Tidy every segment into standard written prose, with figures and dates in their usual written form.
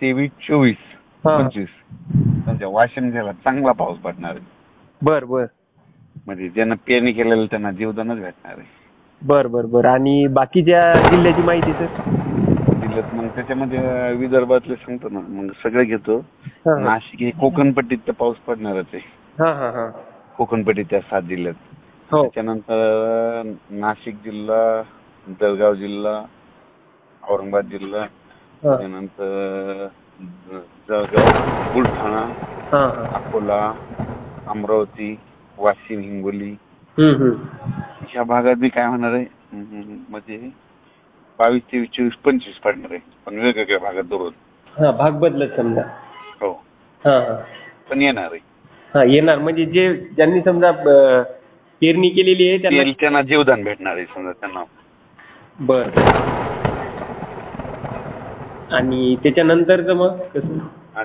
23-24 हा. 25 तुमच्या वाशिम जिल्ह्यात चांगला पाऊस पडणार आहे. बर बर म्हणजे ज्यांना पेरणी केलेलं त्यांना जीवदानच भेटणार आहे. बर बर बर आणि बाकीच्या जिल्ह्याची माहिती सर? जिल्ह्यात मग त्याच्यामध्ये विदर्भातले सांगतो ना, मग सगळं घेतो. हा हा नाशिक हे कोकणपट्टीत तर पाऊस पडणारच आहे. हा हा हा कोकणपट्टीत त्या 7 जिल्ह्यात. हो त्याच्यानंतर नाशिक जिल्हा, जळगाव जिल्हा, औरंगाबाद जिल्हा, हा त्याच्यानंतर जळगाव, बुलढाणा, हा हा अकोला, अमरावती, वाशिम, हिंगोली हम्म. ह्या भागात बी काय होणार आहे, म्हणजे 22, 23, 24, 25 पडणार आहे, पण वेगवेगळ्या भागात दररोज. हा भाग बदलत समजा. हो, हा हा पण येणार आहे. हा येणार म्हणजे ज्यांनी समजा पेरणी केलेली आहे त्यांना जीवदान भेटणार आहे समजा त्यांना. बर आणि त्याच्यानंतरच मग कसं?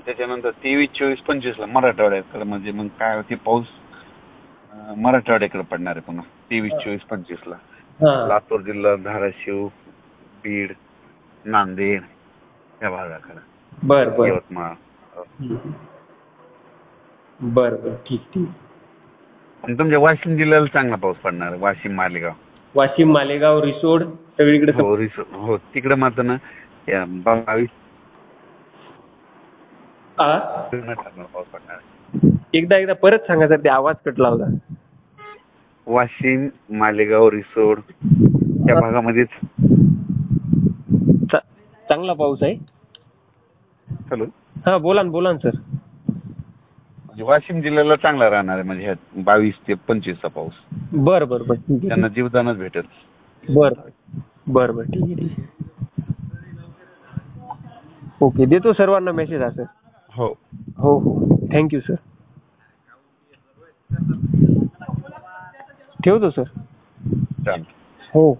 त्याच्यानंतर 23, 24, 25 ला मराठवाड्याकडे, म्हणजे मग काय होते पाऊस मराठवाड्याकडे पडणार आहे पुन्हा 23, 24, 25 ला. हा लातूर जिल्हा, धाराशिव, बीड, नांदेड या भागाकडे, बर बर यवतमाळ. बर बर ठीक. आणि तुमच्या वाशिम जिल्ह्याला चांगला पाऊस पडणार आहे. वाशिम, मालेगाव, वाशिम, मालेगाव, रिसोड सगळीकडे हो तिकडे मात्र ना 22 पाऊस पडणार आहे. एकदा परत सांगा सर, ते आवाज कटला होता. वाशिम, मालेगाव, रिसोड त्या भागामध्येच चांगला पाऊस आहे. हॅलो, हा बोला ना सर. म्हणजे वाशिम जिल्ह्याला चांगला राहणार आहे, म्हणजे 22 ते 25 चा पाऊस. बर बर बर ठीक आहे. त्यांना जीवदानच भेटेल. बर बर बर ठीक आहे. ओके, देतो सर्वांना मेसेज हा सर. हो हो हो थँक्यू सर. ठेवतो सर. चालेल. हो.